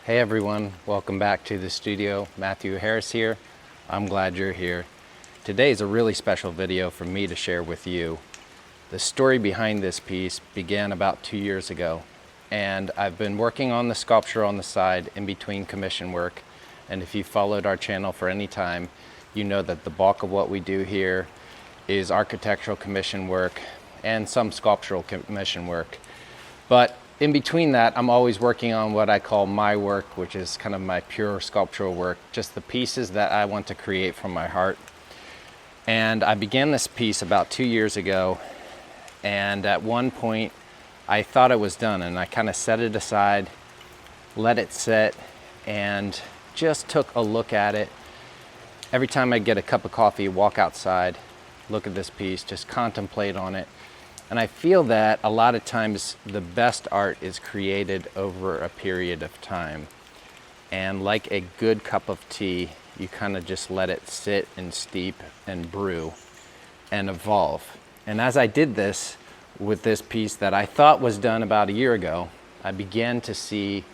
Hey everyone, welcome back to the studio. Matthew Harris here. I'm glad you're here. Today is a really special video for me to share with you. The story behind this piece began about 2 years ago, and I've been working on the sculpture on the side in between commission work. And if you followed our channel for any time, you know that the bulk of what we do here is architectural commission work and some sculptural commission work. But in between that, I'm always working on what I call my work, which is kind of my pure sculptural work, just the pieces that I want to create from my heart. And I began this piece about 2 years ago, and at one point I thought it was done, and I kind of set it aside, let it sit, and just took a look at it. Every time I get a cup of coffee, walk outside, look at this piece, just contemplate on it. And I feel that a lot of times the best art is created over a period of time. And like a good cup of tea, you kind of just let it sit and steep and brew and evolve. And as I did this with this piece that I thought was done about a year ago, I began to see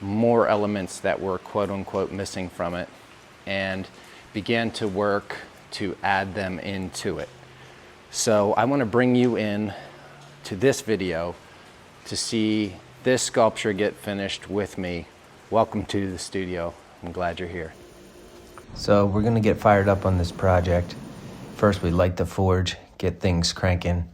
more elements that were quote unquote missing from it, and began to work to add them into it. So I want to bring you in to this video to see this sculpture get finished with me. Welcome to the studio. I'm glad you're here. So we're going to get fired up on this project. First, we'd like to forge, get things cranking.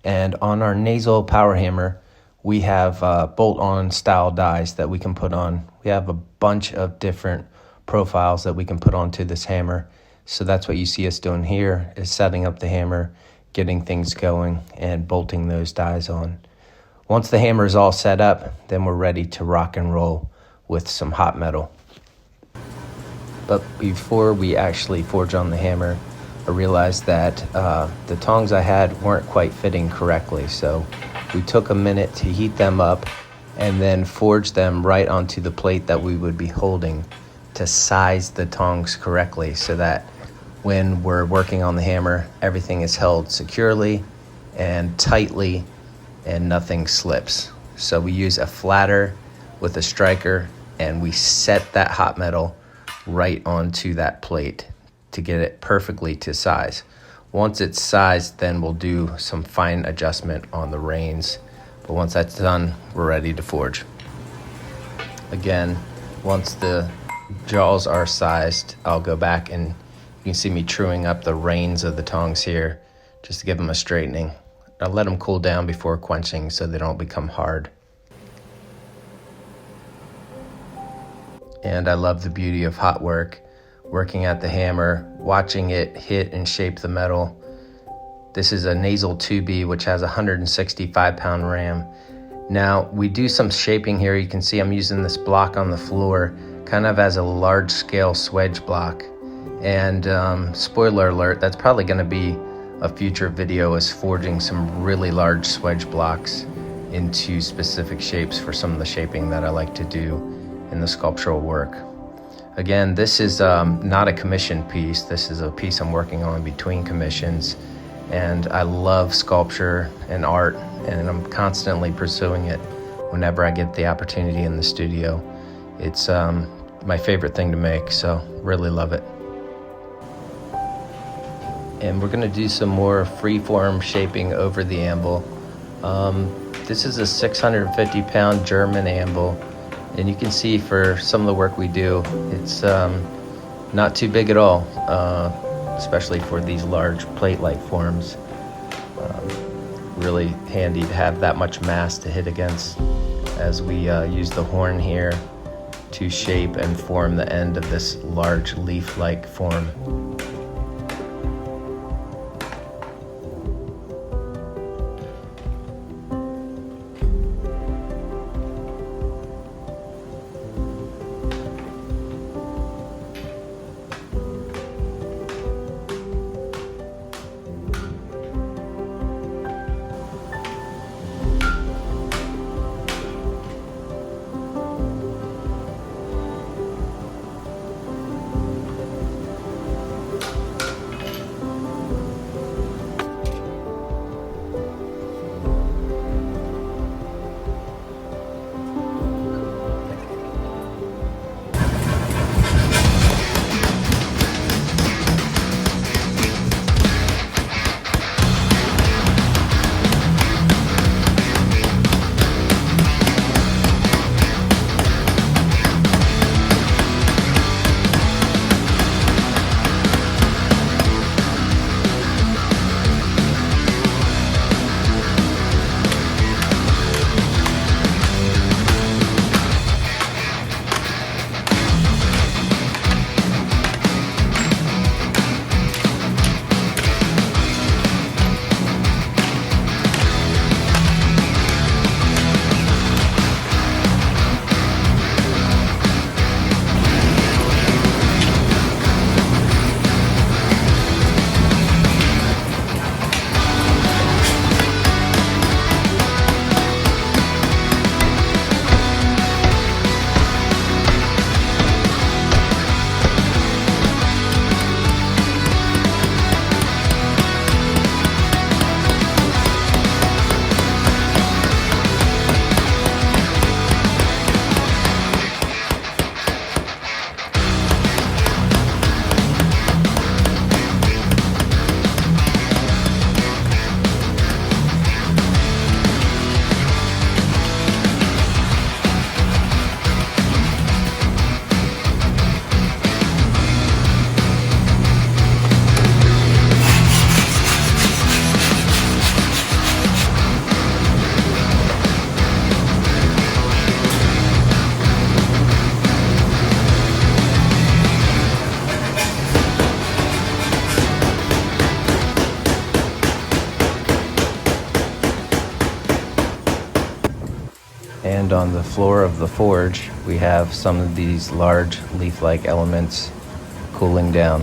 And on our nasal power hammer, we have bolt-on style dies that we can put on. We have a bunch of different profiles that we can put onto this hammer. So that's what you see us doing here, is setting up the hammer, getting things going, and bolting those dies on. Once the hammer is all set up, then we're ready to rock and roll with some hot metal. But before we actually forge on the hammer, I realized that the tongs I had weren't quite fitting correctly. So we took a minute to heat them up and then forge them right onto the plate that we would be holding to size the tongs correctly, so that when we're working on the hammer, everything is held securely and tightly and nothing slips. So we use a flatter with a striker, and we set that hot metal right onto that plate to get it perfectly to size. Once it's sized, then we'll do some fine adjustment on the reins. But once that's done, we're ready to forge. Again, once the jaws are sized, I'll go back and you can see me truing up the reins of the tongs here just to give them a straightening. I'll let them cool down before quenching so they don't become hard. And I love the beauty of hot work, working at the hammer, watching it hit and shape the metal. This is a nasal 2B, which has a 165-pound ram. Now, we do some shaping here. You can see I'm using this block on the floor kind of as a large-scale swedge block. And spoiler alert, that's probably going to be a future video, is forging some really large swedge blocks into specific shapes for some of the shaping that I like to do in the sculptural work. Again, this is not a commission piece. This is a piece I'm working on between commissions. And I love sculpture and art, and I'm constantly pursuing it whenever I get the opportunity in the studio. It's my favorite thing to make, so really love it. And we're going to do some more freeform shaping over the anvil. This is a 650-pound German anvil, and you can see for some of the work we do, it's not too big at all, especially for these large plate-like forms. Really handy to have that much mass to hit against as we use the horn here to shape and form the end of this large leaf-like form. And on the floor of the forge, we have some of these large leaf-like elements cooling down.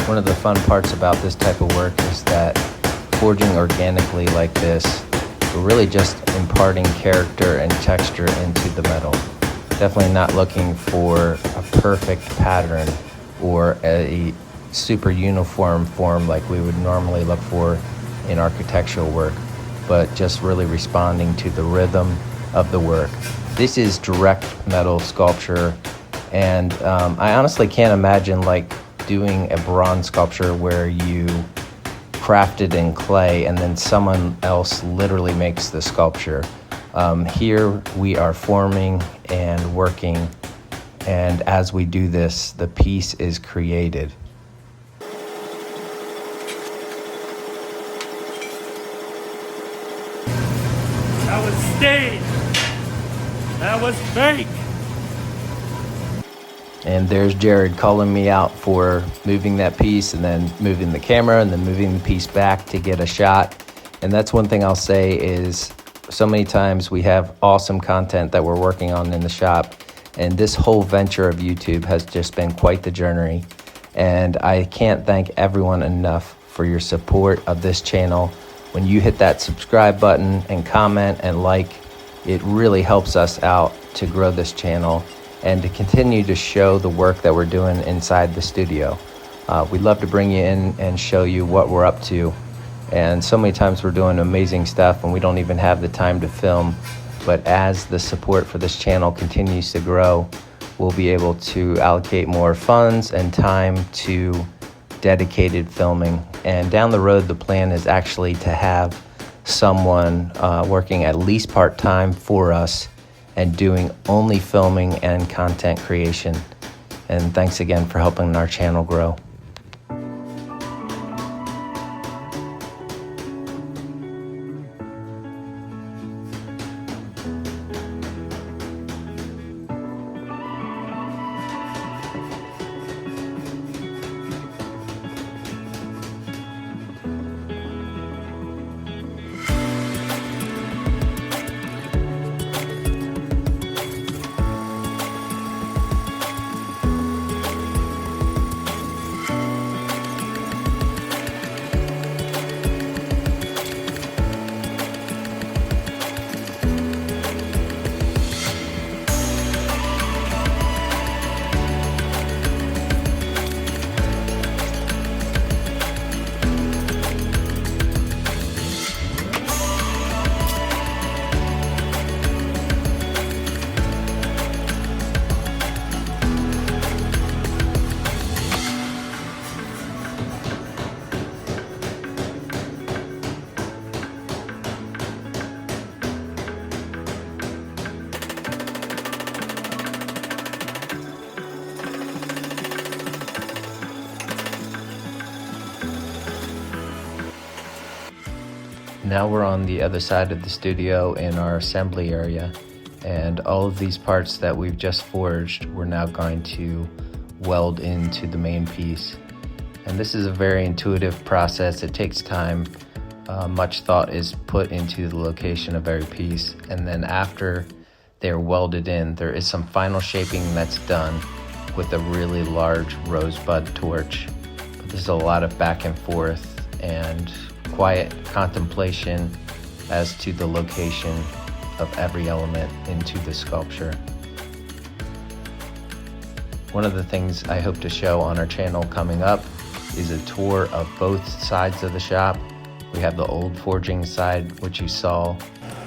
One of the fun parts about this type of work is that forging organically like this, we're really just imparting character and texture into the metal. Definitely not looking for a perfect pattern or a super uniform form like we would normally look for in architectural work, but just really responding to the rhythm of the work. This is direct metal sculpture, and I honestly can't imagine like doing a bronze sculpture where you craft it in clay and then someone else literally makes the sculpture. Here we are forming and working, and as we do this, the piece is created. That was staged. That was fake. And there's Jared calling me out for moving that piece and then moving the camera and then moving the piece back to get a shot. And that's one thing I'll say is so many times we have awesome content that we're working on in the shop. And this whole venture of YouTube has just been quite the journey. And I can't thank everyone enough for your support of this channel. When you hit that subscribe button and comment and like, it really helps us out to grow this channel and to continue to show the work that we're doing inside the studio. We'd love to bring you in and show you what we're up to. And so many times we're doing amazing stuff and we don't even have the time to film. But as the support for this channel continues to grow, we'll be able to allocate more funds and time to dedicated filming. And down the road, the plan is actually to have someone working at least part-time for us and doing only filming and content creation. And thanks again for helping our channel grow. Now we're on the other side of the studio in our assembly area, and all of these parts that we've just forged, we're now going to weld into the main piece. And this is a very intuitive process. It takes time. Much thought is put into the location of every piece, and then after they're welded in, there is some final shaping that's done with a really large rosebud torch. But there's a lot of back and forth and quiet contemplation as to the location of every element into the sculpture. One of the things I hope to show on our channel coming up is a tour of both sides of the shop. We have the old forging side, which you saw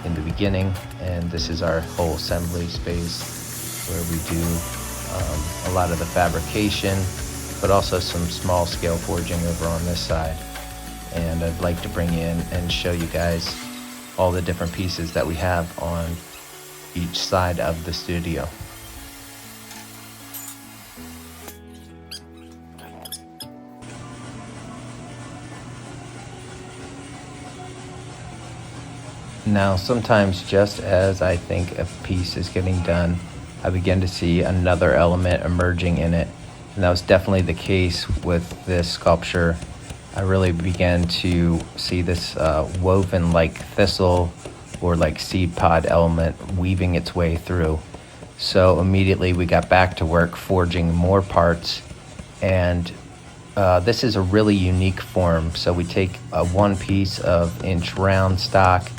in the beginning, and this is our whole assembly space where we do a lot of the fabrication, but also some small scale forging over on this side. And I'd like to bring in and show you guys all the different pieces that we have on each side of the studio. Now, sometimes just as I think a piece is getting done, I begin to see another element emerging in it. And that was definitely the case with this sculpture. I really began to see this woven like thistle or like seed pod element weaving its way through. So immediately we got back to work forging more parts, and this is a really unique form. So we take a 1 piece of inch round stock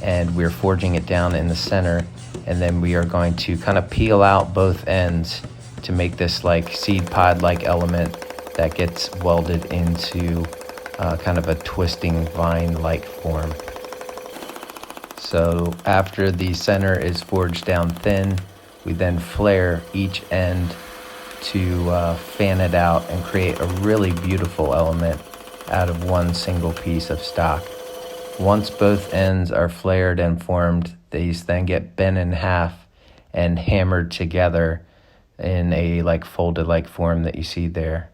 and we're forging it down in the center, and then we are going to kind of peel out both ends to make this like seed pod like element that gets welded into kind of a twisting vine like form. So after the center is forged down thin, we then flare each end to fan it out and create a really beautiful element out of one single piece of stock. Once both ends are flared and formed, these then get bent in half and hammered together in a like folded like form that you see there.